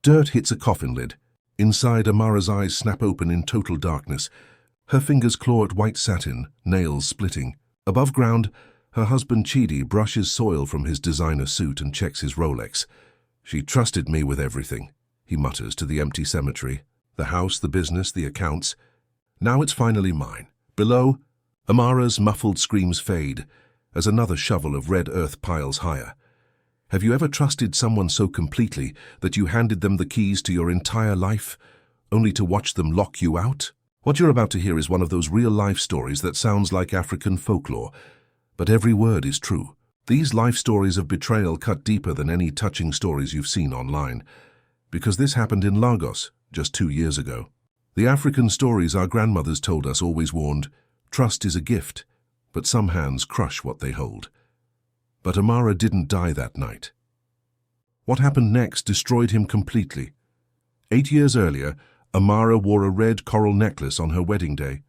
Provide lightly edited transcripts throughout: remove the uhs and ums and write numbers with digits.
Dirt hits a coffin lid. Inside, Amara's eyes snap open in total darkness. Her fingers claw at white satin, nails splitting. Above ground, her husband Chidi brushes soil from his designer suit and checks his Rolex. "She trusted me with everything," he mutters to the empty cemetery. "The house, the business, the accounts. Now it's finally mine." Below, Amara's muffled screams fade as another shovel of red earth piles higher. Have you ever trusted someone so completely that you handed them the keys to your entire life, only to watch them lock you out? What you're about to hear is one of those real-life stories that sounds like African folklore, but every word is true. These life stories of betrayal cut deeper than any touching stories you've seen online, because this happened in Lagos just 2 years ago. The African stories our grandmothers told us always warned, trust is a gift, but some hands crush what they hold. But Amara didn't die that night. What happened next destroyed him completely. 8 years earlier, Amara wore a red coral necklace on her wedding day.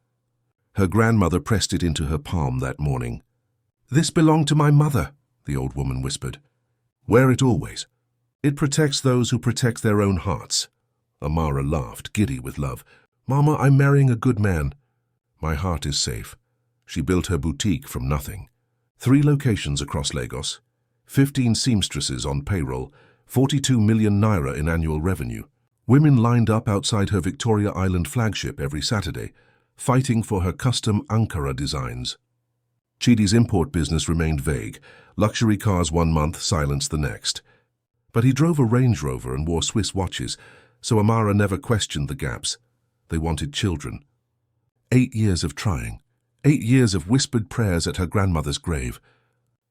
Her grandmother pressed it into her palm that morning. "This belonged to my mother," the old woman whispered. "Wear it always. It protects those who protect their own hearts." Amara laughed, giddy with love. "Mama, I'm marrying a good man. My heart is safe." She built her boutique from nothing. 3 locations across Lagos, 15 seamstresses on payroll, 42 million naira in annual revenue. Women lined up outside her Victoria Island flagship every Saturday, fighting for her custom Ankara designs. Chidi's import business remained vague. Luxury cars 1 month, silence the next. But he drove a Range Rover and wore Swiss watches, so Amara never questioned the gaps. They wanted children. 8 years of trying. 8 years of whispered prayers at her grandmother's grave.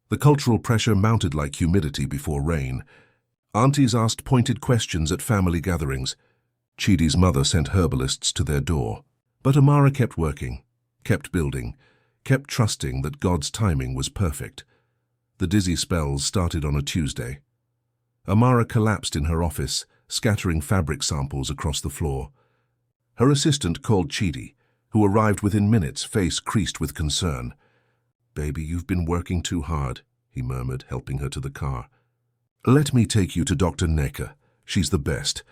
The cultural pressure mounted like humidity before rain. Aunties asked pointed questions at family gatherings. Chidi's mother sent herbalists to their door. But Amara kept working, kept building, kept trusting that God's timing was perfect. The dizzy spells started on a Tuesday. Amara collapsed in her office, scattering fabric samples across the floor. Her assistant called Chidi, who arrived within minutes, face creased with concern. "Baby, you've been working too hard," he murmured, helping her to the car. "Let me take you to Dr. Neka. She's the best."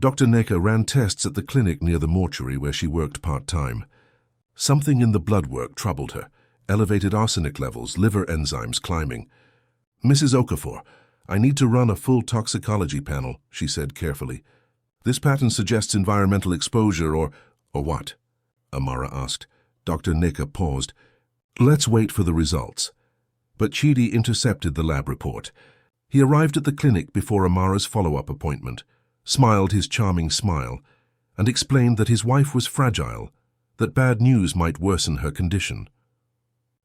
Dr. Neka ran tests at the clinic near the mortuary where she worked part-time. Something in the blood work troubled her. Elevated arsenic levels, liver enzymes climbing. "Mrs. Okafor, I need to run a full toxicology panel," she said carefully. "This pattern suggests environmental exposure or what?" Amara asked. Dr. Neka paused. "Let's wait for the results." But Chidi intercepted the lab report. He arrived at the clinic before Amara's follow-up appointment, smiled his charming smile, and explained that his wife was fragile, that bad news might worsen her condition.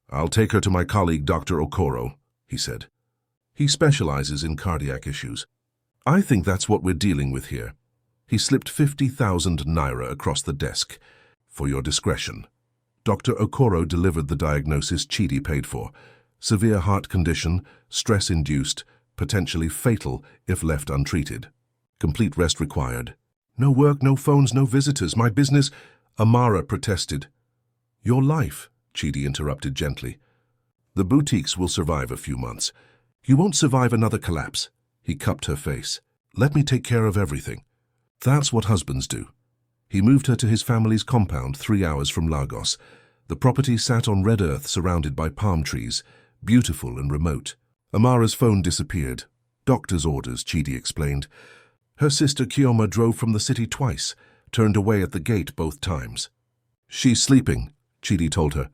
"I'll take her to my colleague Dr. Okoro," he said. "He specializes in cardiac issues. I think that's what we're dealing with here." He slipped 50,000 naira across the desk. "For your discretion." Dr. Okoro delivered the diagnosis Chidi paid for. Severe heart condition, stress-induced, potentially fatal if left untreated. Complete rest required. "No work, no phones, no visitors. My business—" Amara protested. "Your life," Chidi interrupted gently. "The boutiques will survive a few months. You won't survive another collapse." He cupped her face. "Let me take care of everything." That's what husbands do. He moved her to his family's compound 3 hours from Lagos. The property sat on red earth surrounded by palm trees, beautiful and remote. Amara's phone disappeared. "Doctor's orders," Chidi explained. Her sister Kioma drove from the city twice, turned away at the gate both times. "She's sleeping," Chidi told her.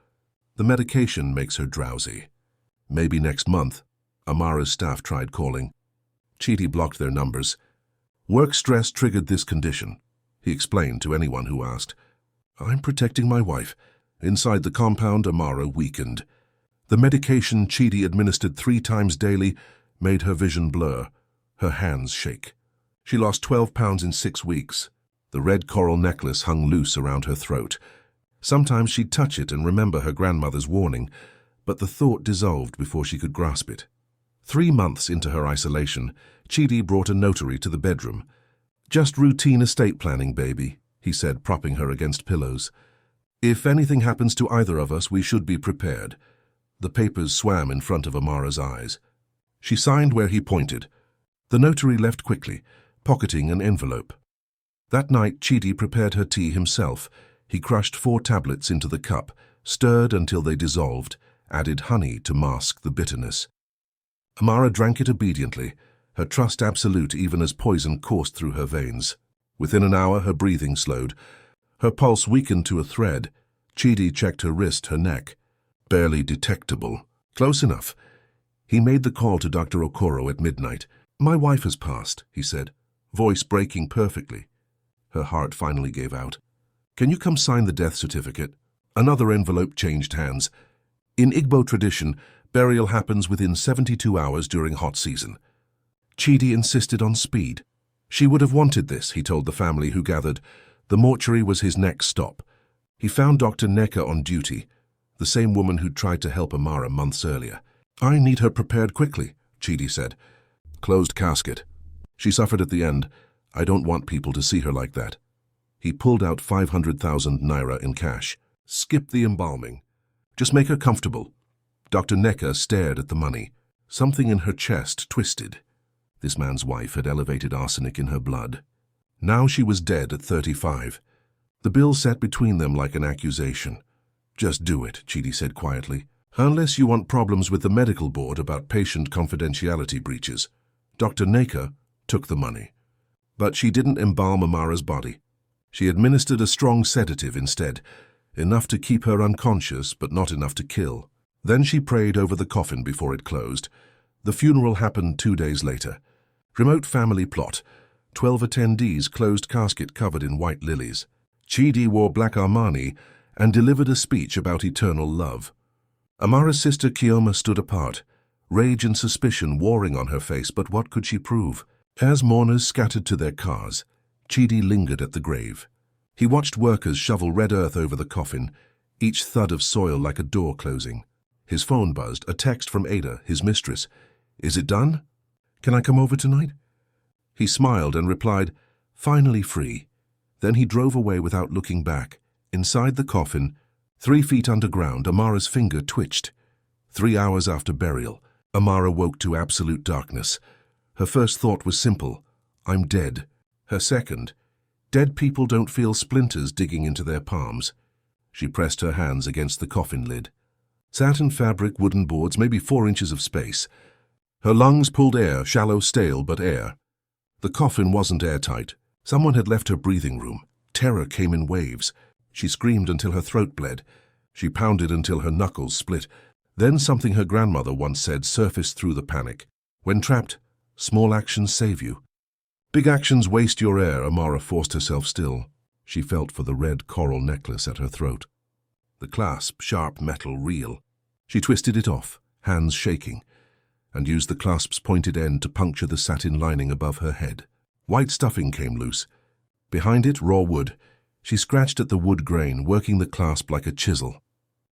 "The medication makes her drowsy. Maybe next month." Amara's staff tried calling. Chidi blocked their numbers. Work stress triggered this condition, he explained to anyone who asked. "I'm protecting my wife." Inside the compound, Amara weakened. The medication Chidi administered 3 times daily made her vision blur, her hands shake. She lost 12 pounds in 6 weeks. The red coral necklace hung loose around her throat. Sometimes she'd touch it and remember her grandmother's warning, but the thought dissolved before she could grasp it. 3 months into her isolation, Chidi brought a notary to the bedroom. "Just routine estate planning, baby," he said, propping her against pillows. "If anything happens to either of us, we should be prepared." The papers swam in front of Amara's eyes. She signed where he pointed. The notary left quickly, pocketing an envelope. That night, Chidi prepared her tea himself. He crushed 4 tablets into the cup, stirred until they dissolved, added honey to mask the bitterness. Amara drank it obediently, her trust absolute even as poison coursed through her veins. Within an hour, her breathing slowed. Her pulse weakened to a thread. Chidi checked her wrist, her neck. Barely detectable. Close enough. He made the call to Dr. Okoro at midnight. "My wife has passed," he said, voice breaking perfectly. Her heart finally gave out. "Can you come sign the death certificate?" Another envelope changed hands. In Igbo tradition, burial happens within 72 hours during hot season. Chidi insisted on speed. She would have wanted this, he told the family who gathered. The mortuary was his next stop. He found Dr. Neka on duty, the same woman who'd tried to help Amara months earlier. "I need her prepared quickly," Chidi said. "Closed casket. She suffered at the end. I don't want people to see her like that." He pulled out 500,000 naira in cash. "Skip the embalming. Just make her comfortable." Dr. Neka stared at the money. Something in her chest twisted. This man's wife had elevated arsenic in her blood. Now she was dead at 35. The bill sat between them like an accusation. "Just do it," Chidi said quietly. "Unless you want problems with the medical board about patient confidentiality breaches." Dr. Neka took the money. But she didn't embalm Amara's body. She administered a strong sedative instead, enough to keep her unconscious but not enough to kill. Then she prayed over the coffin before it closed. The funeral happened 2 days later. Remote family plot. 12 attendees, closed casket covered in white lilies. Chidi wore black Armani and delivered a speech about eternal love. Amara's sister Kioma stood apart, rage and suspicion warring on her face, but what could she prove? As mourners scattered to their cars, Chidi lingered at the grave. He watched workers shovel red earth over the coffin, each thud of soil like a door closing. His phone buzzed, a text from Ada, his mistress. "Is it done? Can I come over tonight?" He smiled and replied, "Finally free." Then he drove away without looking back. Inside the coffin, 3 feet underground, Amara's finger twitched. 3 hours after burial, Amara woke to absolute darkness. Her first thought was simple: "I'm dead." Her second: dead people don't feel splinters digging into their palms. She pressed her hands against the coffin lid. Satin fabric, wooden boards, maybe 4 inches of space. Her lungs pulled air, shallow, stale, but air. The coffin wasn't airtight. Someone had left her breathing room. Terror came in waves. She screamed until her throat bled. She pounded until her knuckles split. Then something her grandmother once said surfaced through the panic. "When trapped, small actions save you. Big actions waste your air." Amara forced herself still. She felt for the red coral necklace at her throat. The clasp, sharp metal, real. She twisted it off, hands shaking, and used the clasp's pointed end to puncture the satin lining above her head. White stuffing came loose. Behind it, raw wood. She scratched at the wood grain, working the clasp like a chisel.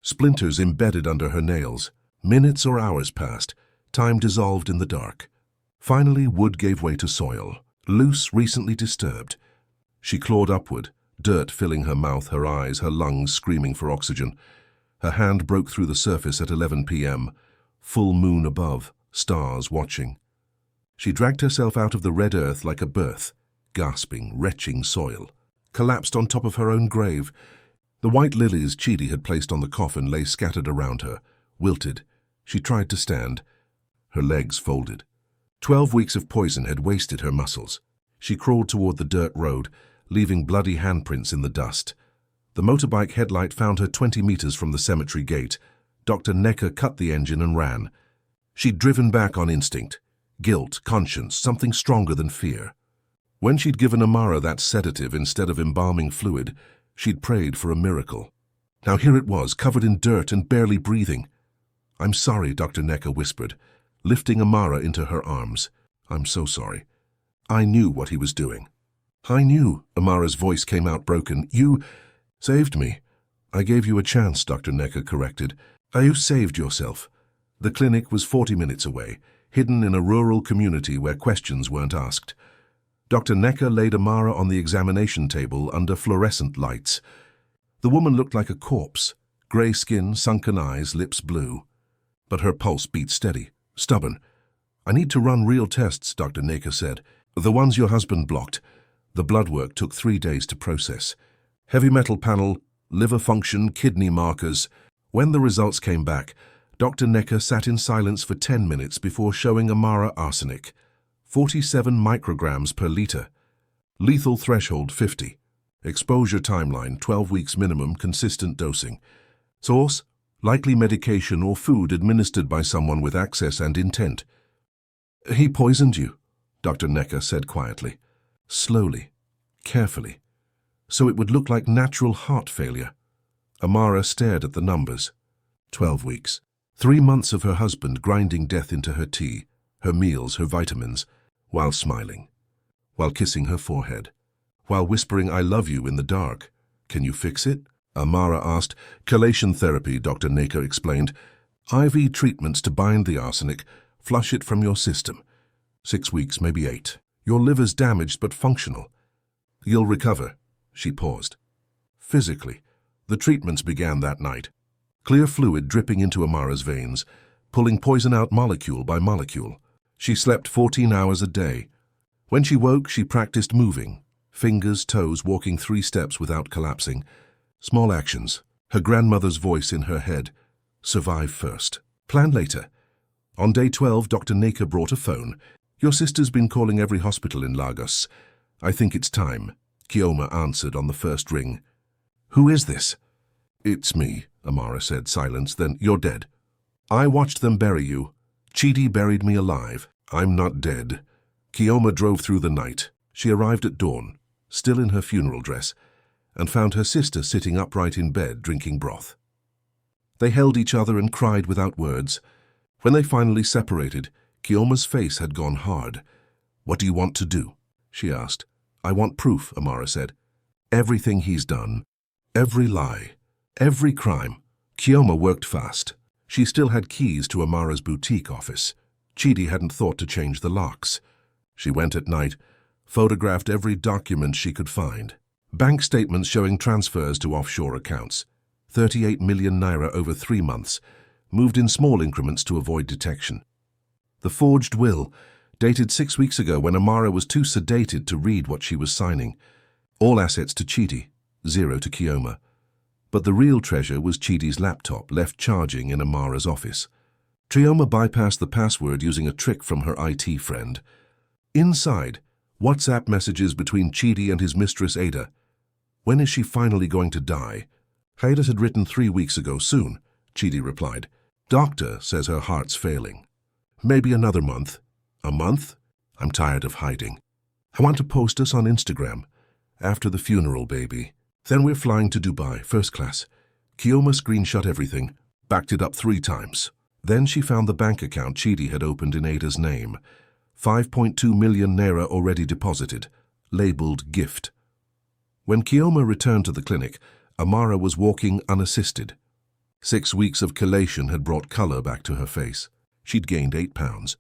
Splinters embedded under her nails. Minutes or hours passed. Time dissolved in the dark. Finally, wood gave way to soil, loose, recently disturbed. She clawed upward, dirt filling her mouth, her eyes, her lungs screaming for oxygen. Her hand broke through the surface at 11 p.m. Full moon above, stars watching. She dragged herself out of the red earth like a birth, gasping, retching soil. Collapsed on top of her own grave. The white lilies Chidi had placed on the coffin lay scattered around her, wilted. She tried to stand. Her legs folded. 12 weeks of poison had wasted her muscles. She crawled toward the dirt road, leaving bloody handprints in the dust. The motorbike headlight found her 20 meters from the cemetery gate. Dr. Neka cut the engine and ran. She'd driven back on instinct. Guilt, conscience, something stronger than fear. When she'd given Amara that sedative instead of embalming fluid, she'd prayed for a miracle. Now here it was, covered in dirt and barely breathing. "I'm sorry," Dr. Neka whispered, lifting Amara into her arms. "I'm so sorry. I knew what he was doing." "I knew," Amara's voice came out broken. "You saved me." "I gave you a chance," Dr. Neka corrected. "You saved yourself." The clinic was 40 minutes away, hidden in a rural community where questions weren't asked. Dr. Neka laid Amara on the examination table under fluorescent lights. The woman looked like a corpse, grey skin, sunken eyes, lips blue. But her pulse beat steady, stubborn. "I need to run real tests," Dr. Neka said. The ones your husband blocked. The blood work took 3 days to process. Heavy metal panel, liver function, kidney markers. When the results came back, Dr. Necker sat in silence for 10 minutes before showing Amara arsenic. 47 micrograms per liter. Lethal threshold 50. Exposure timeline 12 weeks minimum, consistent dosing. Source: likely medication or food administered by someone with access and intent. He poisoned you, Dr. Necker said quietly. Slowly, carefully, so it would look like natural heart failure. Amara stared at the numbers. 12 weeks. 3 months of her husband grinding death into her tea, her meals, her vitamins, while smiling, while kissing her forehead, while whispering "I love you" in the dark. Can you fix it? Amara asked. Chelation therapy, Dr. Necker explained. IV treatments to bind the arsenic, flush it from your system. 6 weeks, maybe 8. Your liver's damaged but functional. You'll recover. She paused. Physically, the treatments began that night. Clear fluid dripping into Amara's veins, pulling poison out molecule by molecule. She slept 14 hours a day. When she woke, she practiced moving, fingers, toes, walking 3 steps without collapsing. Small actions, her grandmother's voice in her head. Survive first. Plan later. On day 12, Dr. Necker brought a phone. Your sister's been calling every hospital in Lagos. I think it's time. Kioma answered on the first ring. Who is this? It's me, Amara said, silence. Then you're dead. I watched them bury you. Chidi buried me alive. I'm not dead. Kioma drove through the night. She arrived at dawn, still in her funeral dress, and found her sister sitting upright in bed drinking broth. They held each other and cried without words. When they finally separated, Kioma's face had gone hard. What do you want to do? She asked. I want proof, Amara said. Everything he's done. Every lie. Every crime. Kioma worked fast. She still had keys to Amara's boutique office. Chidi hadn't thought to change the locks. She went at night, photographed every document she could find. Bank statements showing transfers to offshore accounts. 38 million naira over 3 months, moved in small increments to avoid detection. The forged will, dated 6 weeks ago when Amara was too sedated to read what she was signing. All assets to Chidi, 0 to Kioma. But the real treasure was Chidi's laptop, left charging in Amara's office. Kioma bypassed the password using a trick from her IT friend. Inside, WhatsApp messages between Chidi and his mistress Ada. When is she finally going to die? Ada had written 3 weeks ago, soon, Chidi replied. Doctor says her heart's failing. Maybe another month. A month? I'm tired of hiding. I want to post us on Instagram. After the funeral, baby. Then we're flying to Dubai, first class. Kioma screenshot everything, backed it up 3 times. Then she found the bank account Chidi had opened in Ada's name. 5.2 million naira already deposited, labeled gift. When Kioma returned to the clinic, Amara was walking unassisted. 6 weeks of chelation had brought color back to her face. She'd gained 8 pounds.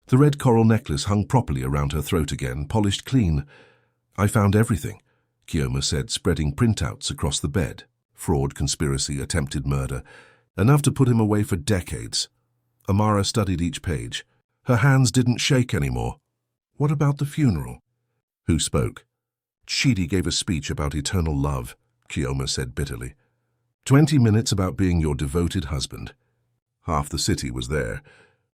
The red coral necklace hung properly around her throat again, polished clean. I found everything, Kioma said, spreading printouts across the bed. Fraud, conspiracy, attempted murder. Enough to put him away for decades. Amara studied each page. Her hands didn't shake anymore. What about the funeral? Who spoke? Chidi gave a speech about eternal love, Kioma said bitterly. 20 minutes about being your devoted husband. Half the city was there.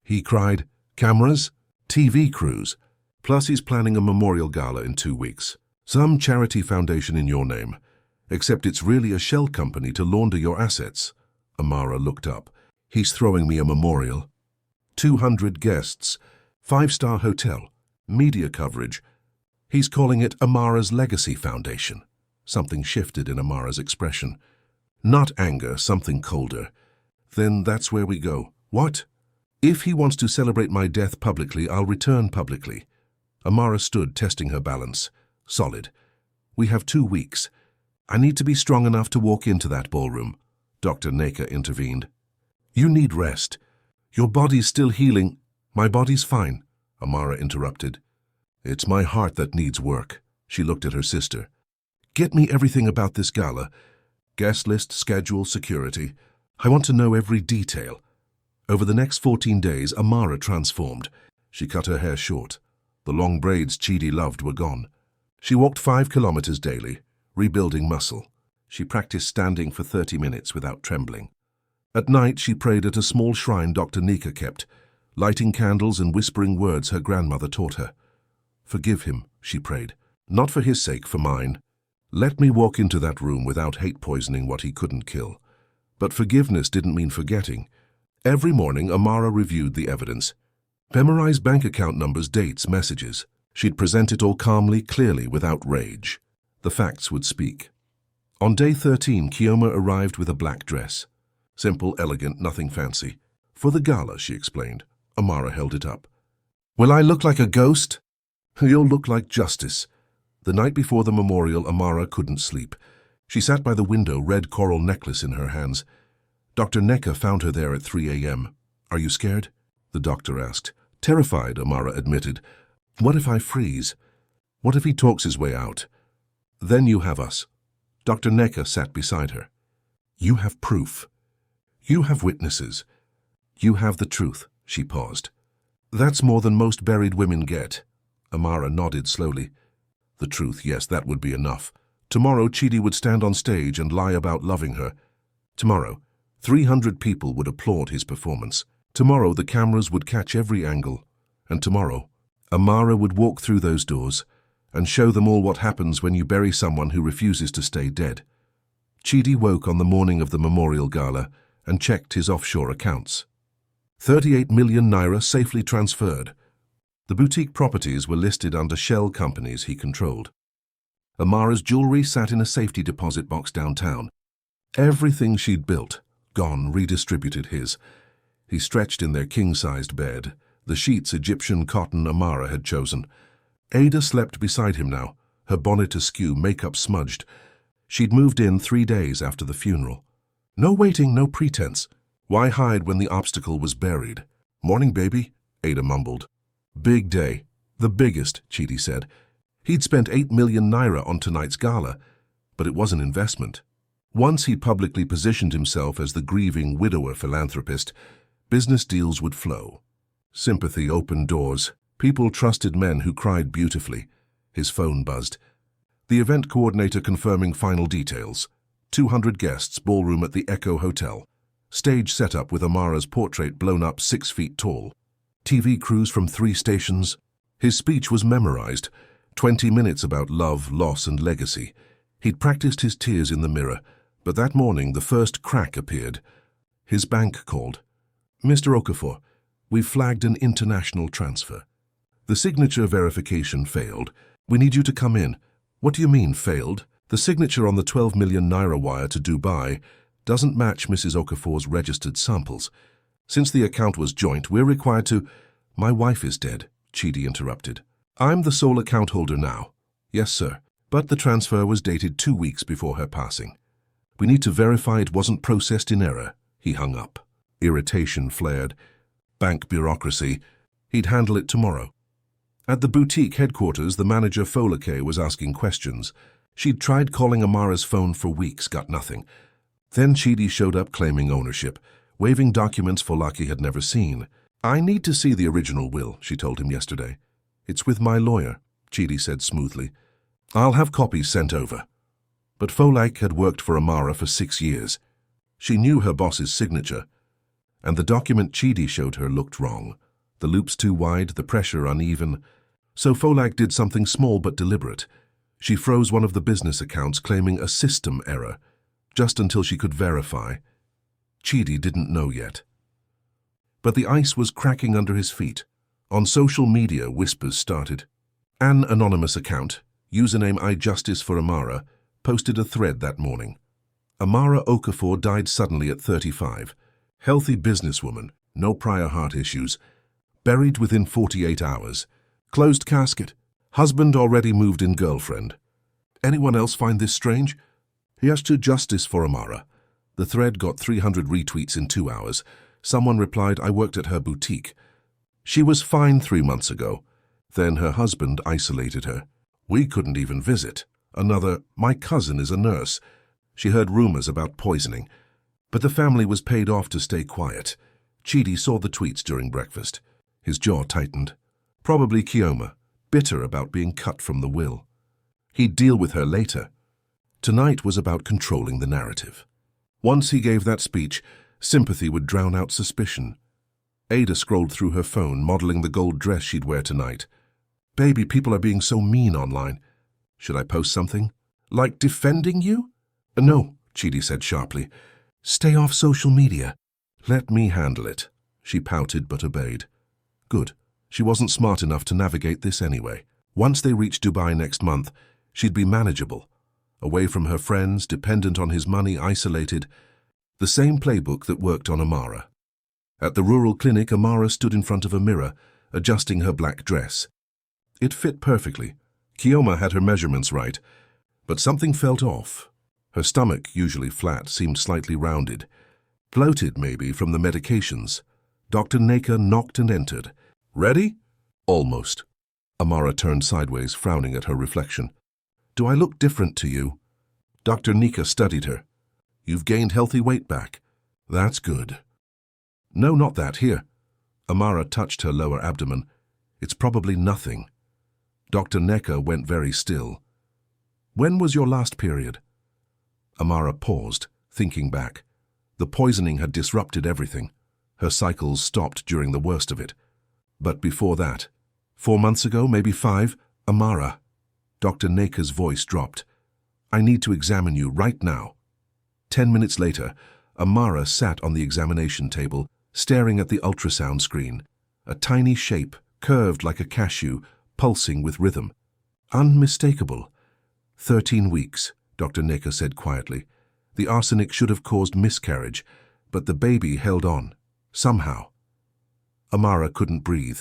He cried, cameras, TV crews. Plus he's planning a memorial gala in 2 weeks. Some charity foundation in your name. Except it's really a shell company to launder your assets. Amara looked up. He's throwing me a memorial. 200 guests. 5-star hotel. Media coverage. He's calling it Amara's Legacy Foundation. Something shifted in Amara's expression. Not anger, something colder. Then that's where we go. What? If he wants to celebrate my death publicly, I'll return publicly. Amara stood, testing her balance. Solid. We have 2 weeks. I need to be strong enough to walk into that ballroom. Dr. Necker intervened. You need rest. Your body's still healing. My body's fine, Amara interrupted. It's my heart that needs work. She looked at her sister. Get me everything about this gala. Guest list, schedule, security. I want to know every detail. Over the next 14 days, Amara transformed. She cut her hair short. The long braids Chidi loved were gone. She walked 5 kilometers daily, rebuilding muscle. She practiced standing for 30 minutes without trembling. At night, she prayed at a small shrine Dr. Nika kept, lighting candles and whispering words her grandmother taught her. "Forgive him," she prayed. "Not for his sake, for mine. Let me walk into that room without hate poisoning what he couldn't kill." But forgiveness didn't mean forgetting. Every morning, Amara reviewed the evidence. Memorized bank account numbers, dates, messages. She'd present it all calmly, clearly, without rage. The facts would speak. On day 13, Kioma arrived with a black dress. Simple, elegant, nothing fancy. "For the gala," she explained. Amara held it up. "Will I look like a ghost?" "You'll look like justice." The night before the memorial, Amara couldn't sleep. She sat by the window, red coral necklace in her hands. Dr. Neka found her there at 3 a.m. "Are you scared?" the doctor asked. "Terrified," Amara admitted. "What if I freeze? What if he talks his way out? Then you have us." Dr. Neka sat beside her. "You have proof. You have witnesses. You have the truth." She paused. "That's more than most buried women get." Amara nodded slowly. "The truth, yes, that would be enough. Tomorrow, Chidi would stand on stage and lie about loving her. Tomorrow, 300 people would applaud his performance. Tomorrow, the cameras would catch every angle. And tomorrow, Amara would walk through those doors and show them all what happens when you bury someone who refuses to stay dead. Chidi woke on the morning of the memorial gala and checked his offshore accounts. 38 million naira safely transferred. The boutique properties were listed under shell companies he controlled. Amara's jewelry sat in a safety deposit box downtown. Everything she'd built, gone, redistributed his. He stretched in their king-sized bed, the sheets Egyptian cotton Amara had chosen. Ada slept beside him now, her bonnet askew, makeup smudged. She'd moved in 3 days after the funeral. No waiting, no pretense. Why hide when the obstacle was buried? "Morning, baby," Ada mumbled. "Big day. The biggest," Chidi said. He'd spent 8 million naira on tonight's gala, but it was an investment. Once he publicly positioned himself as the grieving widower philanthropist, business deals would flow. Sympathy opened doors. People trusted men who cried beautifully. His phone buzzed. The event coordinator confirming final details. 200 guests, ballroom at the Echo Hotel. Stage setup with Amara's portrait blown up 6 feet tall. TV crews from 3 stations. His speech was memorized. 20 minutes about love, loss, and legacy. He'd practiced his tears in the mirror, but that morning the first crack appeared. His bank called. "Mr. Okafor, we've flagged an international transfer. The signature verification failed. We need you to come in." "What do you mean, failed?" "The signature on the 12 million naira wire to Dubai doesn't match Mrs. Okafor's registered samples. Since the account was joint, we're required to—" "My wife is dead," Chidi interrupted. "I'm the sole account holder now." "Yes, sir, but the transfer was dated 2 weeks before her passing. We need to verify it wasn't processed in error." He hung up. Irritation flared. Bank bureaucracy. He'd handle it tomorrow. At the boutique headquarters, the manager Folklore was asking questions. She'd tried calling Amara's phone for weeks, got nothing. Then Chidi showed up claiming ownership, waving documents Folklore had never seen. "I need to see the original will," she told him yesterday. "It's with my lawyer," Chidi said smoothly. "I'll have copies sent over." But Folklore had worked for Amara for 6 years. She knew her boss's signature, and the document Chidi showed her looked wrong. The loops too wide, the pressure uneven. So Folklore did something small but deliberate. She froze one of the business accounts, claiming a system error, just until she could verify. Chidi didn't know yet. But the ice was cracking under his feet. On social media, whispers started. An anonymous account, username iJustice for Amara, posted a thread that morning. Amara Okafor died suddenly at 35. Healthy businesswoman, no prior heart issues. Buried within 48 hours. Closed casket. Husband already moved in girlfriend. Anyone else find this strange? Here's to justice for Amara. The thread got 300 retweets in 2 hours. Someone replied, "I worked at her boutique. She was fine 3 months ago. Then her husband isolated her. We couldn't even visit." Another, "My cousin is a nurse. She heard rumors about poisoning. But the family was paid off to stay quiet." Chidi saw the tweets during breakfast. His jaw tightened. Probably Kioma. bitter about being cut from the will. He'd deal with her later. Tonight was about controlling the narrative. Once he gave that speech, sympathy would drown out suspicion. Ada scrolled through her phone, modeling the gold dress she'd wear tonight. Baby, people are being so mean online. Should I post something? Like defending you? No, Chidi said sharply. Stay off social media. Let me handle it. She pouted but obeyed. Good. She wasn't smart enough to navigate this anyway. Once they reached Dubai next month, she'd be manageable. Away from her friends, dependent on his money, isolated. The same playbook that worked on Amara. At the rural clinic, Amara stood in front of a mirror, adjusting her black dress. It fit perfectly. Kioma had her measurements right, but something felt off. Her stomach, usually flat, seemed slightly rounded. Bloated, maybe, from the medications. Dr. Neka knocked and entered. Ready? Almost. Amara turned sideways, frowning at her reflection. Do I look different to you? Dr. Neka studied her. You've gained healthy weight back. That's good. No, not that. Here. Amara touched her lower abdomen. It's probably nothing. Dr. Neka went very still. When was your last period? Amara paused, thinking back. The poisoning had disrupted everything. Her cycles stopped during the worst of it. But before that, 4 months ago, maybe 5, Amara. Dr. Neka's voice dropped. I need to examine you right now. 10 minutes later, Amara sat on the examination table, staring at the ultrasound screen. A tiny shape, curved like a cashew, pulsing with rhythm. Unmistakable. 13 weeks, Dr. Neka said quietly. The arsenic should have caused miscarriage, but the baby held on, somehow. Amara couldn't breathe.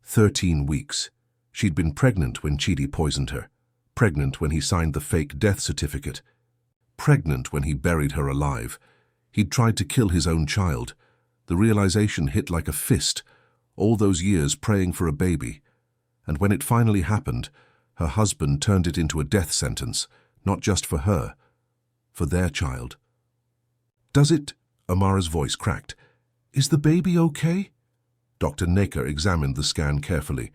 13 weeks. She'd been pregnant when Chidi poisoned her. Pregnant when he signed the fake death certificate. Pregnant when he buried her alive. He'd tried to kill his own child. The realization hit like a fist. All those years praying for a baby. And when it finally happened, her husband turned it into a death sentence, not just for her, for their child. Does it? Amara's voice cracked. Is the baby okay? Dr. Neka examined the scan carefully.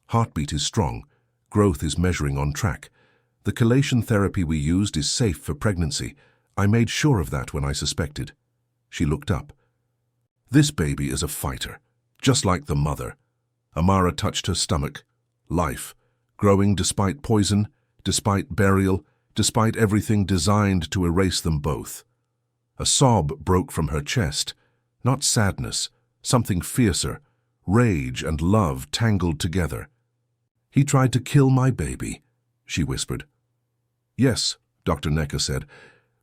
Heartbeat is strong. Growth is measuring on track. The chelation therapy we used is safe for pregnancy. I made sure of that when I suspected. She looked up. This baby is a fighter, just like the mother. Amara touched her stomach. Life, growing despite poison, despite burial, despite everything designed to erase them both. A sob broke from her chest. Not sadness, something fiercer. Rage and love tangled together. He tried to kill my baby, she whispered. Yes, Dr. Neka said,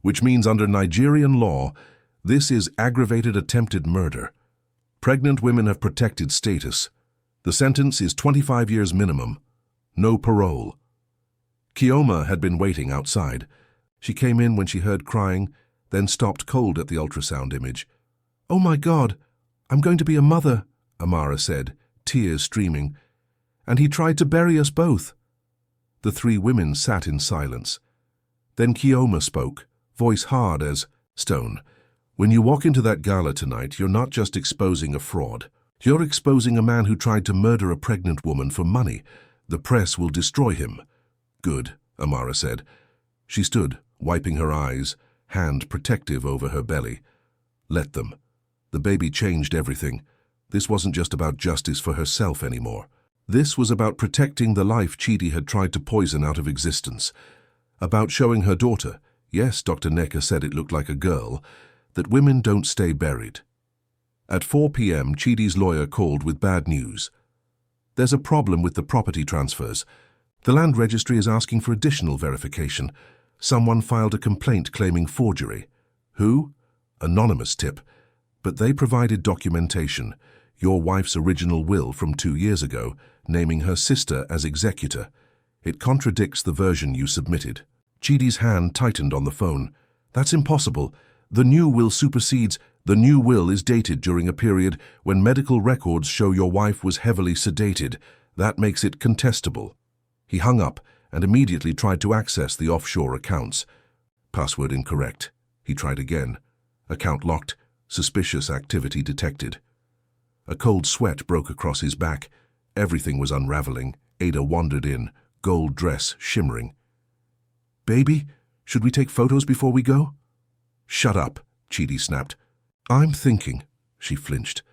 which means under Nigerian law, this is aggravated attempted murder. Pregnant women have protected status. The sentence is 25 years minimum. No parole. Kioma had been waiting outside. She came in when she heard crying, then stopped cold at the ultrasound image. Oh my God, I'm going to be a mother, Amara said, tears streaming. And he tried to bury us both. The 3 women sat in silence. Then Kioma spoke, voice hard as stone. When you walk into that gala tonight, you're not just exposing a fraud. You're exposing a man who tried to murder a pregnant woman for money. The press will destroy him. Good, Amara said. She stood, wiping her eyes, hand protective over her belly. Let them. The baby changed everything. This wasn't just about justice for herself anymore. This was about protecting the life Chidi had tried to poison out of existence. About showing her daughter, yes, Dr. Neka said it looked like a girl, that women don't stay buried. At 4 p.m., Chidi's lawyer called with bad news. There's a problem with the property transfers. The land registry is asking for additional verification. Someone filed a complaint claiming forgery. Who? Anonymous tip. But they provided documentation, your wife's original will from 2 years ago, naming her sister as executor. It contradicts the version you submitted. Chidi's hand tightened on the phone. That's impossible. The new will supersedes. The new will is dated during a period when medical records show your wife was heavily sedated. That makes it contestable. He hung up and immediately tried to access the offshore accounts. Password incorrect. He tried again. Account locked. Suspicious activity detected. A cold sweat broke across his back. Everything was unraveling. Ada wandered in, gold dress shimmering. "Baby, should we take photos before we go?" "Shut up," Chidi snapped. "I'm thinking." She flinched.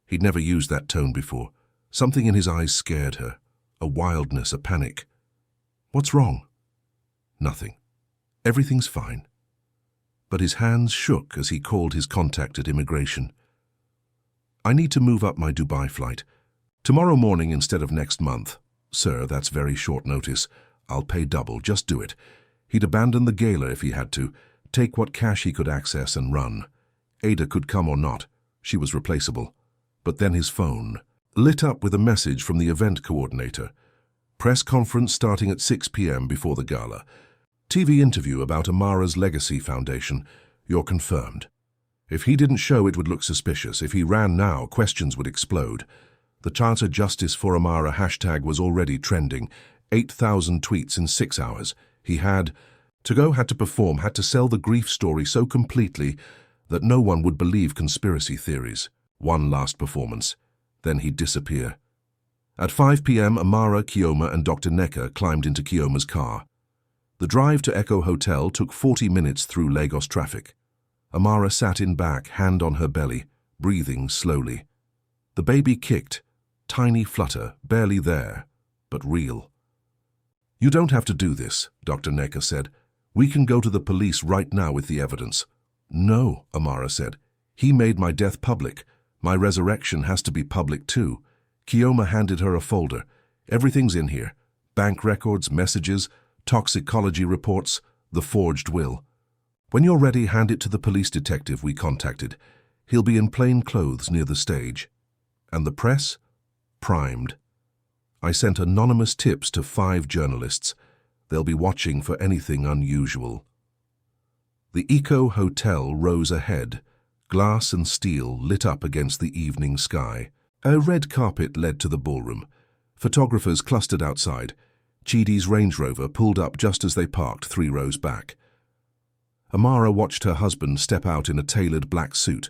He'd never used that tone before. Something in his eyes scared her. A wildness, a panic. "What's wrong?" "Nothing. Everything's fine." But his hands shook as he called his contact at immigration. "I need to move up my Dubai flight. Tomorrow morning instead of next month." "Sir, that's very short notice. I'll pay double, just do it." He'd abandon the gala if he had to, take what cash he could access and run. Ada could come or not. She was replaceable. But then his phone lit up with a message from the event coordinator. Press conference starting at 6 p.m. before the gala. TV interview about Amara's Legacy Foundation. You're confirmed. If he didn't show, it would look suspicious. If he ran now, questions would explode. The Charter Justice for Amara hashtag was already trending. 8,000 tweets in 6 hours. He had to go, had to perform, had to sell the grief story so completely that no one would believe conspiracy theories. One last performance. Then he'd disappear. At 5 p.m., Amara, Kioma, and Dr. Neka climbed into Kioma's car. The drive to Echo Hotel took 40 minutes through Lagos traffic. Amara sat in back, hand on her belly, breathing slowly. The baby kicked. Tiny flutter, barely there, but real. "You don't have to do this," Dr. Neka said. "We can go to the police right now with the evidence." "No," Amara said. "He made my death public. My resurrection has to be public too." Kioma handed her a folder. "Everything's in here. Bank records, messages, toxicology reports, the forged will. When you're ready, hand it to the police detective we contacted. He'll be in plain clothes near the stage." And the press? Primed. I sent anonymous tips to 5 journalists. They'll be watching for anything unusual. The Eco Hotel rose ahead, glass and steel lit up against the evening sky. A red carpet led to the ballroom. Photographers clustered outside. Chidi's Range Rover pulled up just as they parked 3 rows back. Amara watched her husband step out in a tailored black suit.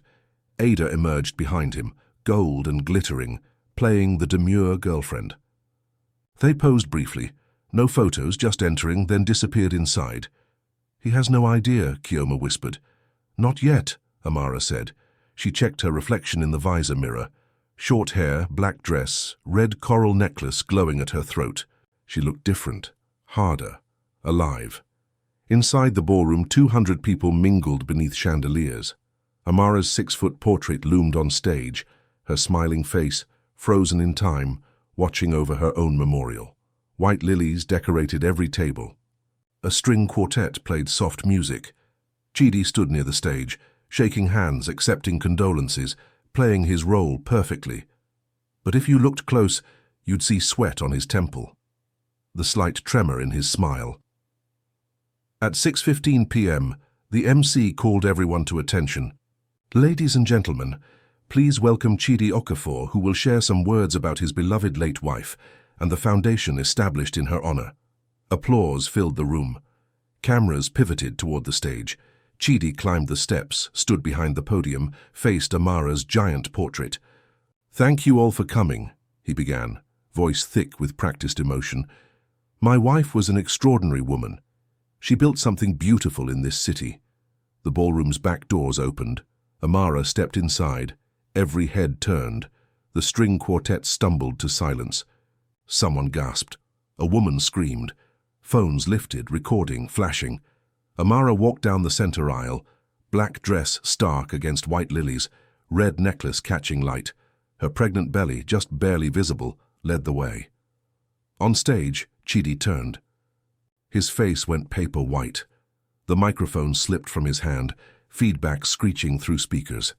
Ada emerged behind him, gold and glittering, playing the demure girlfriend. They posed briefly. No photos, just entering, then disappeared inside. "He has no idea," Kioma whispered. "Not yet," Amara said. She checked her reflection in the visor mirror. Short hair, black dress, red coral necklace glowing at her throat. She looked different, harder, alive. Inside the ballroom, 200 people mingled beneath chandeliers. Amara's 6-foot portrait loomed on stage, her smiling face, frozen in time, watching over her own memorial. White lilies decorated every table. A string quartet played soft music. Chidi stood near the stage, shaking hands, accepting condolences, playing his role perfectly. But if you looked close, you'd see sweat on his temple, the slight tremor in his smile. At 6:15 p.m., the MC called everyone to attention. "Ladies and gentlemen, please welcome Chidi Okafor, who will share some words about his beloved late wife and the foundation established in her honor." Applause filled the room. Cameras pivoted toward the stage. Chidi climbed the steps, stood behind the podium, faced Amara's giant portrait. "Thank you all for coming," he began, voice thick with practiced emotion. "My wife was an extraordinary woman. She built something beautiful in this city." The ballroom's back doors opened. Amara stepped inside. Every head turned. The string quartet stumbled to silence. Someone gasped. A woman screamed. Phones lifted, recording, flashing. Amara walked down the center aisle, black dress stark against white lilies, red necklace catching light. Her pregnant belly, just barely visible, led the way. On stage, Chidi turned. His face went paper white. The microphone slipped from his hand, feedback screeching through speakers.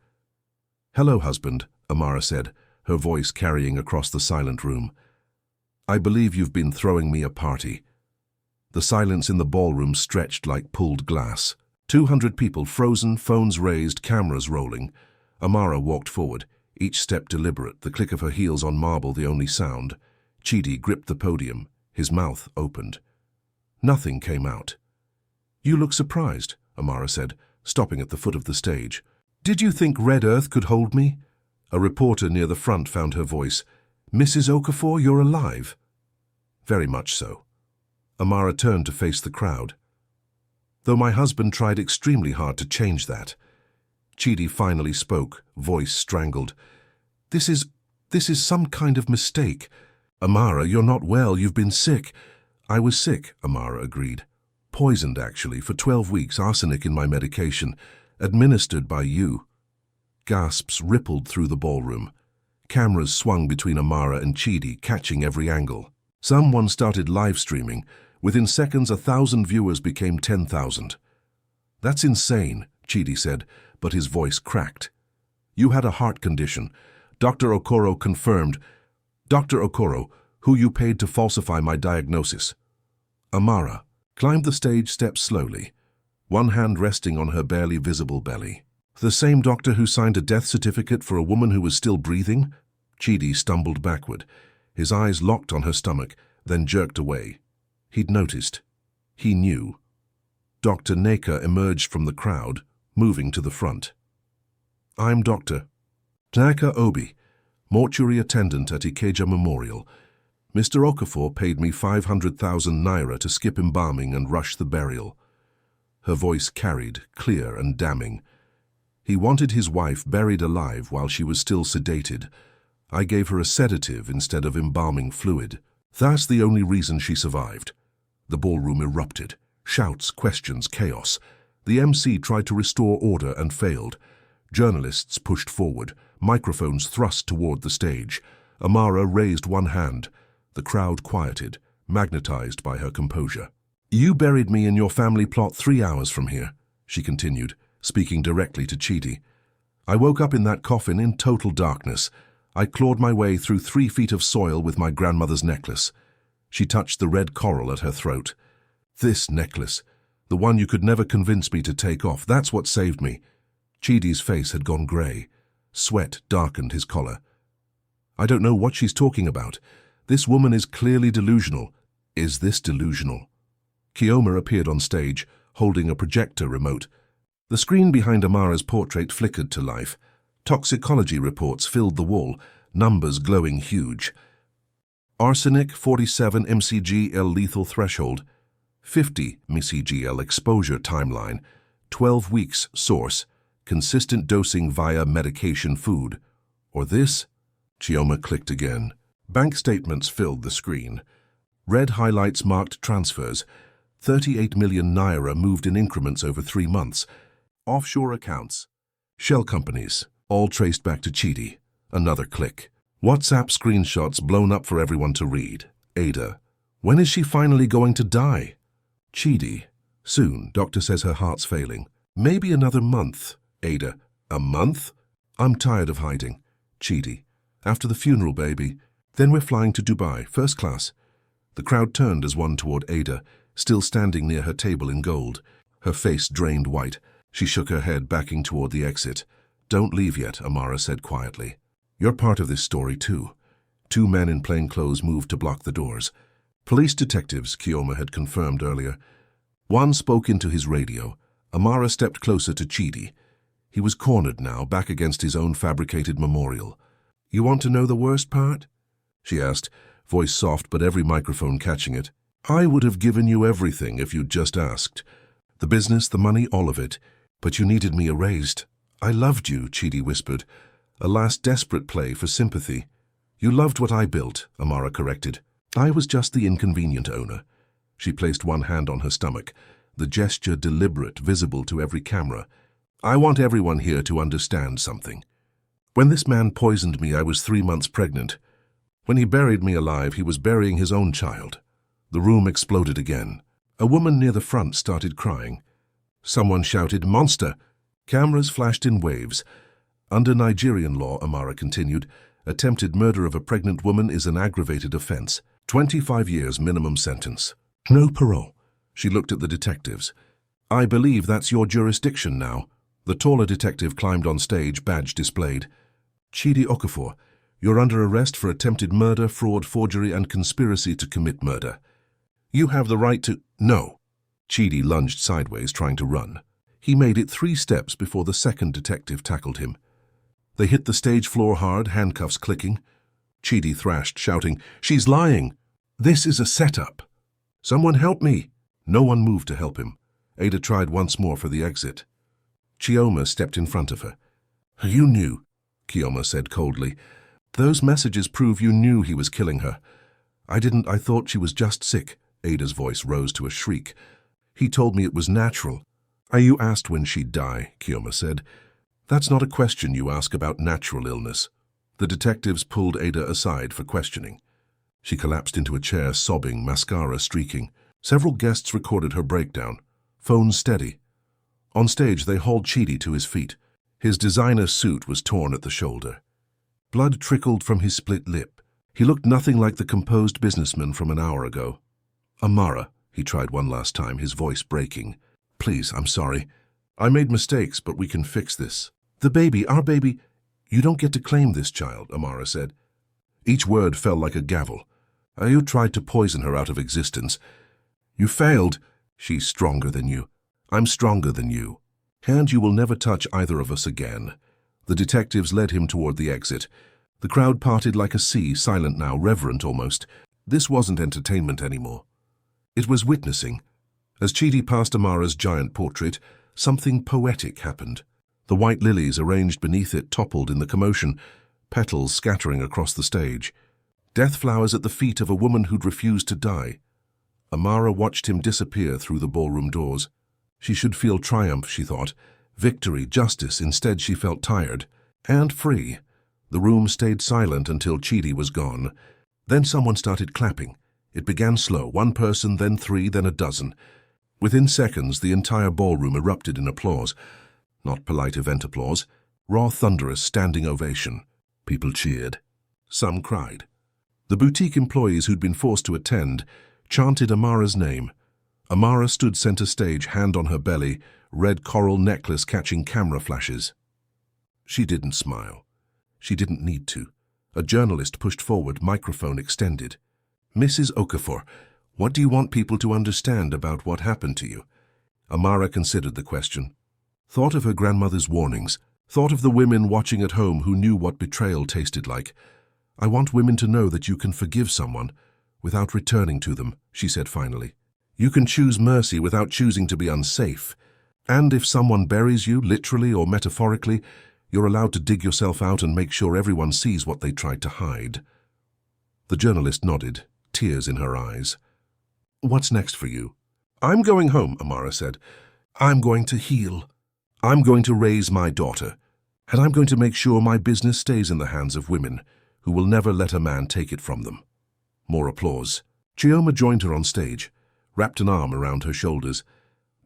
"Hello, husband," Amara said, her voice carrying across the silent room. "I believe you've been throwing me a party." The silence in the ballroom stretched like pulled glass. 200 people frozen, phones raised, cameras rolling. Amara walked forward, each step deliberate, the click of her heels on marble the only sound. Chidi gripped the podium, his mouth opened. Nothing came out. "You look surprised," Amara said, stopping at the foot of the stage. "Did you think Red Earth could hold me?" A reporter near the front found her voice. "Mrs. Okafor, you're alive." Very much so. Amara turned to face the crowd. Though my husband tried extremely hard to change that. Chidi finally spoke, voice strangled. This is some kind of mistake. Amara, you're not well, you've been sick. I was sick, Amara agreed. Poisoned, actually, for 12 weeks, arsenic in my medication, administered by you. Gasps rippled through the ballroom. Cameras swung between Amara and Chidi, catching every angle. Someone started live streaming. Within seconds, 1,000 viewers became 10,000. That's insane, Chidi said, but his voice cracked. You had a heart condition. Dr. Okoro confirmed. Dr. Okoro, who you paid to falsify my diagnosis. Amara climbed the stage steps slowly, one hand resting on her barely visible belly. The same doctor who signed a death certificate for a woman who was still breathing? Chidi stumbled backward, his eyes locked on her stomach, then jerked away. He'd noticed. He knew. Dr. Neka emerged from the crowd, moving to the front. I'm Dr. Naka Obi, mortuary attendant at Ikeja Memorial. Mr. Okafor paid me 500,000 naira to skip embalming and rush the burial. Her voice carried, clear and damning. He wanted his wife buried alive while she was still sedated. I gave her a sedative instead of embalming fluid. That's the only reason she survived. The ballroom erupted. Shouts, questions, chaos. The MC tried to restore order and failed. Journalists pushed forward, microphones thrust toward the stage. Amara raised one hand. The crowd quieted, magnetized by her composure. You buried me in your family plot 3 hours from here, she continued, speaking directly to Chidi. I woke up in that coffin in total darkness. I clawed my way through 3 feet of soil with my grandmother's necklace. She touched the red coral at her throat. This necklace, the one you could never convince me to take off, that's what saved me. Chidi's face had gone grey. Sweat darkened his collar. I don't know what she's talking about. This woman is clearly delusional. Is this delusional? Kioma appeared on stage, holding a projector remote. The screen behind Amara's portrait flickered to life. Toxicology reports filled the wall, numbers glowing huge. Arsenic 47 mcgl lethal threshold, 50 mcgl exposure timeline, 12 weeks source, consistent dosing via medication food. Or this? Chioma clicked again. Bank statements filled the screen. Red highlights marked transfers. 38 million naira moved in increments over 3 months. Offshore accounts. Shell companies, all traced back to Chidi. Another click. WhatsApp screenshots blown up for everyone to read. Ada. When is she finally going to die? Chidi. Soon, doctor says her heart's failing. Maybe another month. Ada. A month? I'm tired of hiding. Chidi. After the funeral, baby. Then we're flying to Dubai, first class. The crowd turned as one toward Ada, still standing near her table in gold. Her face drained white. She shook her head, backing toward the exit. Don't leave yet, Amara said quietly. You're part of this story, too. 2 men in plain clothes moved to block the doors. Police detectives, Kioma had confirmed earlier. One spoke into his radio. Amara stepped closer to Chidi. He was cornered now, back against his own fabricated memorial. You want to know the worst part? She asked, voice soft but every microphone catching it. I would have given you everything if you'd just asked. The business, the money, all of it. But you needed me erased. I loved you, Chidi whispered. A last desperate play for sympathy. You loved what I built, Amara corrected. I was just the inconvenient owner. She placed one hand on her stomach, the gesture deliberate, visible to every camera. I want everyone here to understand something. When this man poisoned me, I was 3 months pregnant. When he buried me alive, he was burying his own child. The room exploded again. A woman near the front started crying. Someone shouted, "Monster!" Cameras flashed in waves. Under Nigerian law, Amara continued, attempted murder of a pregnant woman is an aggravated offense. 25 years minimum sentence. No parole. She looked at the detectives. I believe that's your jurisdiction now. The taller detective climbed on stage, badge displayed. Chidi Okafor, you're under arrest for attempted murder, fraud, forgery, and conspiracy to commit murder. You have the right to— No. Chidi lunged sideways, trying to run. He made it 3 steps before the second detective tackled him. They hit the stage floor hard, handcuffs clicking. Chidi thrashed, shouting, She's lying! This is a setup. Someone help me. No one moved to help him. Ada tried once more for the exit. Chioma stepped in front of her. You knew, Chioma said coldly. Those messages prove you knew he was killing her. I thought she was just sick. Ada's voice rose to a shriek. He told me it was natural. You asked when she'd die, Chioma said. That's not a question you ask about natural illness. The detectives pulled Ada aside for questioning. She collapsed into a chair, sobbing, mascara streaking. Several guests recorded her breakdown. Phone steady. On stage, they hauled Chidi to his feet. His designer suit was torn at the shoulder. Blood trickled from his split lip. He looked nothing like the composed businessman from an hour ago. Amara, he tried one last time, his voice breaking. Please, I'm sorry. I made mistakes, but we can fix this. The baby, our baby. You don't get to claim this child, Amara said. Each word fell like a gavel. You tried to poison her out of existence. You failed. She's stronger than you. I'm stronger than you. And you will never touch either of us again. The detectives led him toward the exit. The crowd parted like a sea, silent now, reverent almost. This wasn't entertainment anymore. It was witnessing. As Chidi passed Amara's giant portrait, something poetic happened. The white lilies arranged beneath it toppled in the commotion, petals scattering across the stage. Death flowers at the feet of a woman who'd refused to die. Amara watched him disappear through the ballroom doors. She should feel triumph, she thought. Victory, justice. Instead, she felt tired and free. The room stayed silent until Chidi was gone. Then someone started clapping. It began slow, one person, then three, then a dozen. Within seconds, the entire ballroom erupted in applause. Not polite event applause, raw, thunderous, standing ovation. People cheered. Some cried. The boutique employees who'd been forced to attend chanted Amara's name. Amara stood center stage, hand on her belly, red coral necklace catching camera flashes. She didn't smile. She didn't need to. A journalist pushed forward, microphone extended. Mrs. Okafor, what do you want people to understand about what happened to you? Amara considered the question. Thought of her grandmother's warnings. Thought of the women watching at home who knew what betrayal tasted like. I want women to know that you can forgive someone without returning to them, she said finally. You can choose mercy without choosing to be unsafe. And if someone buries you, literally or metaphorically, you're allowed to dig yourself out and make sure everyone sees what they tried to hide. The journalist nodded, tears in her eyes. What's next for you? I'm going home, Amara said. I'm going to heal. I'm going to raise my daughter. And I'm going to make sure my business stays in the hands of women who will never let a man take it from them. More applause. Chioma joined her on stage, wrapped an arm around her shoulders.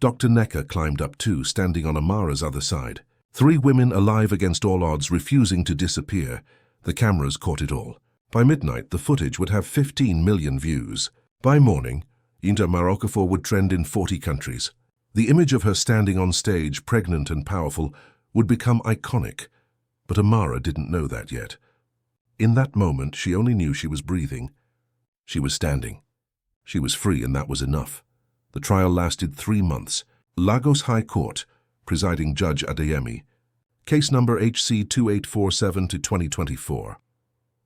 Dr. Necker climbed up too, standing on Amara's other side. 3 women alive against all odds, refusing to disappear. The cameras caught it all. By midnight, the footage would have 15 million views. By morning, Inta Okafor would trend in 40 countries. The image of her standing on stage, pregnant and powerful, would become iconic. But Amara didn't know that yet. In that moment, she only knew she was breathing. She was standing. She was free, and that was enough. The trial lasted 3 months. Lagos High Court, presiding Judge Adeyemi. Case number HC 2847-2024.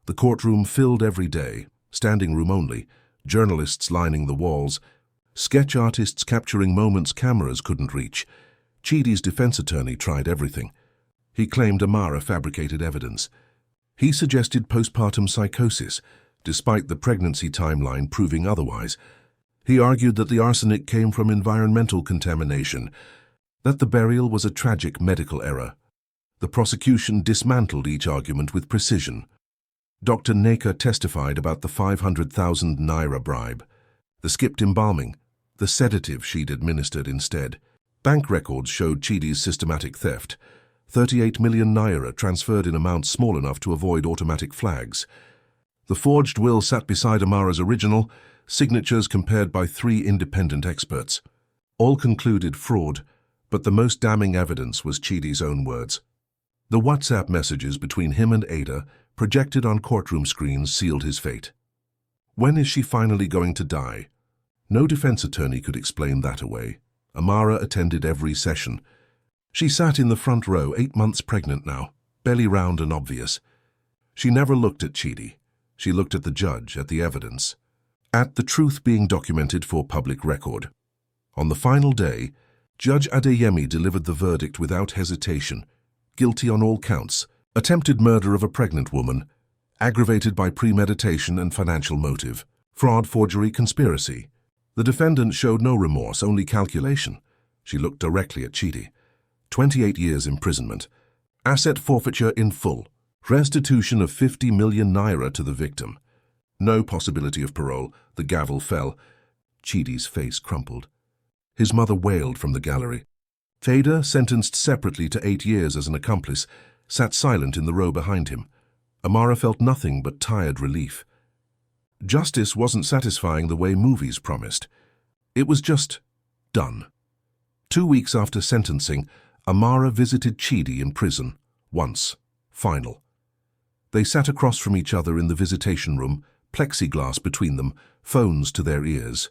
The courtroom filled every day, standing room only, journalists lining the walls, sketch artists capturing moments cameras couldn't reach. Chidi's defense attorney tried everything. He claimed Amara fabricated evidence. He suggested postpartum psychosis, despite the pregnancy timeline proving otherwise. He argued that the arsenic came from environmental contamination, that the burial was a tragic medical error. The prosecution dismantled each argument with precision. Dr. Necker testified about the 500,000 naira bribe, the skipped embalming, the sedative she'd administered instead. Bank records showed Chidi's systematic theft. 38 million naira transferred in amounts small enough to avoid automatic flags. The forged will sat beside Amara's original, signatures compared by 3 independent experts. All concluded fraud, but the most damning evidence was Chidi's own words. The WhatsApp messages between him and Ada, projected on courtroom screens, sealed his fate. When is she finally going to die? No defense attorney could explain that away. Amara attended every session. She sat in the front row, 8 months pregnant now, belly round and obvious. She never looked at Chidi. She looked at the judge, at the evidence. the truth being documented for public record. On the final day, Judge Adeyemi delivered the verdict without hesitation. Guilty on all counts. Attempted murder of a pregnant woman, aggravated by premeditation and financial motive. Fraud, forgery, conspiracy. The defendant showed no remorse, only calculation. She looked directly at Chidi. 28 years imprisonment. Asset forfeiture in full. Restitution of 50 million naira to the victim. No possibility of parole. The gavel fell. Chidi's face crumpled. His mother wailed from the gallery. Theda, sentenced separately to 8 years as an accomplice, sat silent in the row behind him. Amara felt nothing but tired relief. Justice wasn't satisfying the way movies promised. It was just done. 2 weeks after sentencing, Amara visited Chidi in prison. Once. Final. They sat across from each other in the visitation room, plexiglass between them, phones to their ears.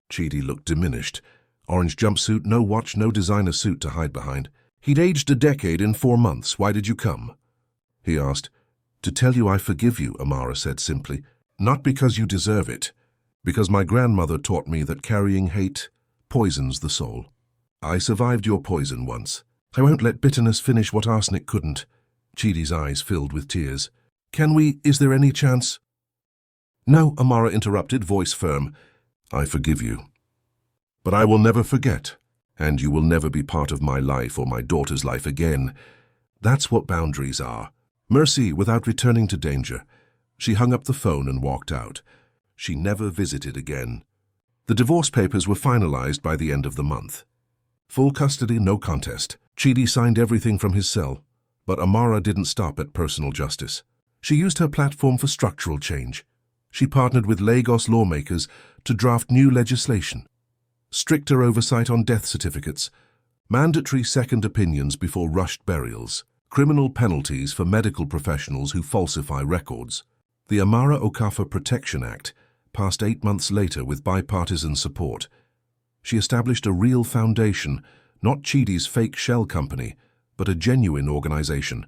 Chidi looked diminished. Orange jumpsuit, no watch, no designer suit to hide behind. He'd aged a decade in 4 months. Why did you come? He asked. To tell you I forgive you, Amara said simply. Not because you deserve it. Because my grandmother taught me that carrying hate poisons the soul. I survived your poison once. I won't let bitterness finish what arsenic couldn't. Chidi's eyes filled with tears. Is there any chance? No, Amara interrupted, voice firm. I forgive you. But I will never forget, and you will never be part of my life or my daughter's life again. That's what boundaries are. Mercy without returning to danger. She hung up the phone and walked out. She never visited again. The divorce papers were finalized by the end of the month. Full custody, no contest. Chidi signed everything from his cell. But Amara didn't stop at personal justice. She used her platform for structural change. She partnered with Lagos lawmakers to draft new legislation. Stricter oversight on death certificates, mandatory second opinions before rushed burials, criminal penalties for medical professionals who falsify records. The Amara Okafor Protection Act passed 8 months later with bipartisan support. She established a real foundation, not Chidi's fake shell company, but a genuine organization.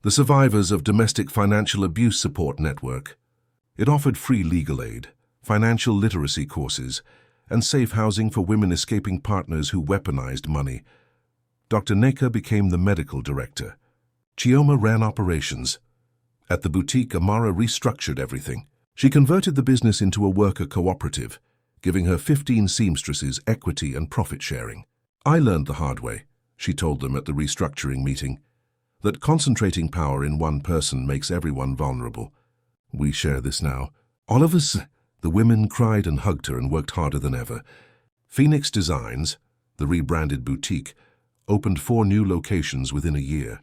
The Survivors of Domestic Financial Abuse Support Network. It offered free legal aid, financial literacy courses, and safe housing for women escaping partners who weaponized money. Dr. Neka became the medical director. Chioma ran operations. At the boutique, Amara restructured everything. She converted the business into a worker cooperative, giving her 15 seamstresses equity and profit sharing. I learned the hard way, she told them at the restructuring meeting, that concentrating power in one person makes everyone vulnerable. We share this now. All of us. The women cried and hugged her and worked harder than ever. Phoenix Designs, the rebranded boutique, opened 4 new locations within a year.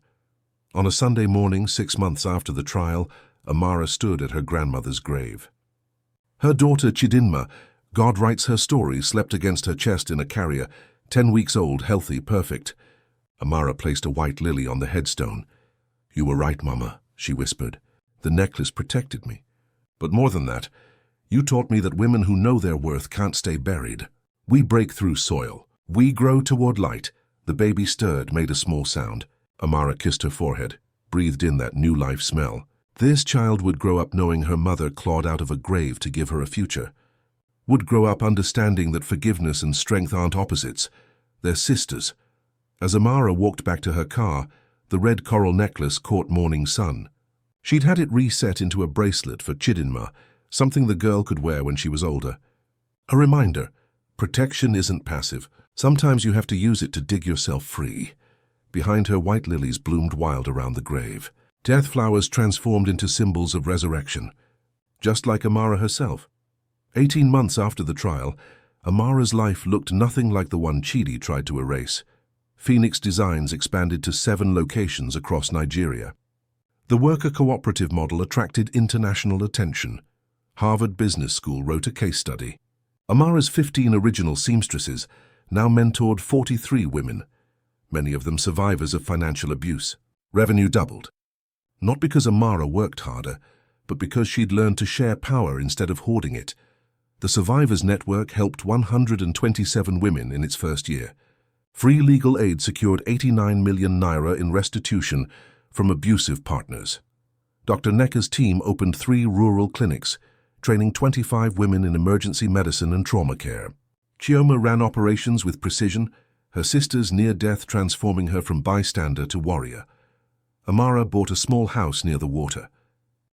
On a Sunday morning, 6 months after the trial, Amara stood at her grandmother's grave. Her daughter Chidinma, God writes her story, slept against her chest in a carrier, 10 weeks old, healthy, perfect. Amara placed a white lily on the headstone. You were right, Mama, she whispered. The necklace protected me. But more than that, you taught me that women who know their worth can't stay buried. We break through soil. We grow toward light. The baby stirred, made a small sound. Amara kissed her forehead, breathed in that new life smell. This child would grow up knowing her mother clawed out of a grave to give her a future. Would grow up understanding that forgiveness and strength aren't opposites. They're sisters. As Amara walked back to her car, the red coral necklace caught morning sun. She'd had it reset into a bracelet for Chidinma, something the girl could wear when she was older. A reminder, protection isn't passive. Sometimes you have to use it to dig yourself free. Behind her, white lilies bloomed wild around the grave. Death flowers transformed into symbols of resurrection, just like Amara herself. 18 months after the trial, Amara's life looked nothing like the one Chidi tried to erase. Phoenix Designs expanded to 7 locations across Nigeria. The worker cooperative model attracted international attention. Harvard Business School wrote a case study. Amara's 15 original seamstresses now mentored 43 women, many of them survivors of financial abuse. Revenue doubled. Not because Amara worked harder, but because she'd learned to share power instead of hoarding it. The Survivors Network helped 127 women in its first year. Free legal aid secured 89 million naira in restitution from abusive partners. Dr. Neka's team opened 3 rural clinics, training 25 women in emergency medicine and trauma care. Chioma ran operations with precision, her sister's near-death transforming her from bystander to warrior. Amara bought a small house near the water.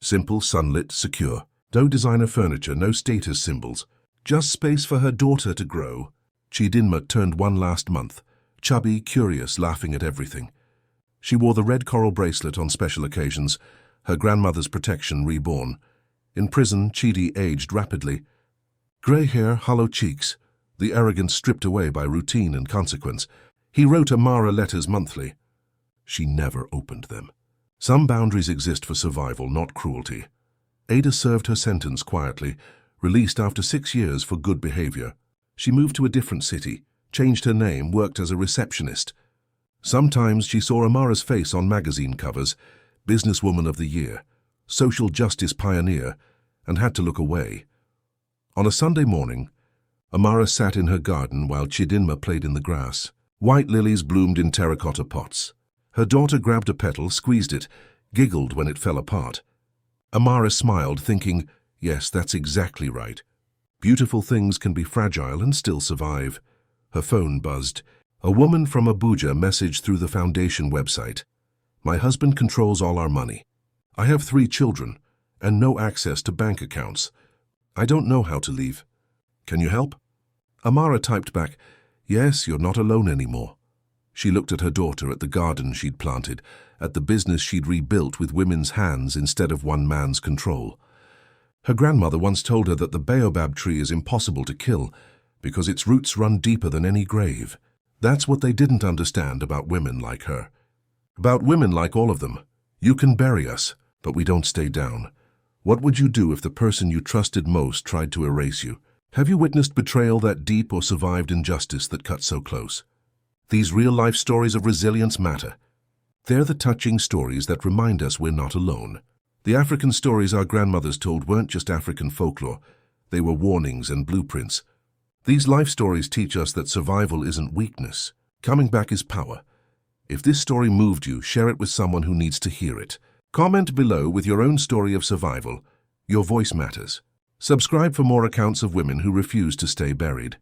Simple, sunlit, secure. No designer furniture, no status symbols. Just space for her daughter to grow. Chidinma turned 1 last month, chubby, curious, laughing at everything. She wore the red coral bracelet on special occasions, her grandmother's protection reborn. In prison, Chidi aged rapidly. Grey hair, hollow cheeks, the arrogance stripped away by routine and consequence. He wrote Amara letters monthly. She never opened them. Some boundaries exist for survival, not cruelty. Ada served her sentence quietly, released after 6 years for good behavior. She moved to a different city, changed her name, worked as a receptionist. Sometimes she saw Amara's face on magazine covers, businesswoman of the year, social justice pioneer, and had to look away. On a Sunday morning, Amara sat in her garden while Chidinma played in the grass. White lilies bloomed in terracotta pots. Her daughter grabbed a petal, squeezed it, giggled when it fell apart. Amara smiled, thinking, yes, that's exactly right. Beautiful things can be fragile and still survive. Her phone buzzed. A woman from Abuja messaged through the foundation website. My husband controls all our money. I have 3 children and no access to bank accounts. I don't know how to leave. Can you help? Amara typed back, yes, you're not alone anymore. She looked at her daughter, at the garden she'd planted, at the business she'd rebuilt with women's hands instead of one man's control. Her grandmother once told her that the baobab tree is impossible to kill because its roots run deeper than any grave. That's what they didn't understand about women like her. About women like all of them. You can bury us, but we don't stay down. What would you do if the person you trusted most tried to erase you? Have you witnessed betrayal that deep or survived injustice that cut so close? These real-life stories of resilience matter. They're the touching stories that remind us we're not alone. The African stories our grandmothers told weren't just African folklore. They were warnings and blueprints. These life stories teach us that survival isn't weakness. Coming back is power. If this story moved you, share it with someone who needs to hear it. Comment below with your own story of survival. Your voice matters. Subscribe for more accounts of women who refuse to stay buried.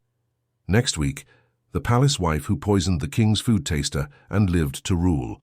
Next week, the palace wife who poisoned the king's food taster and lived to rule.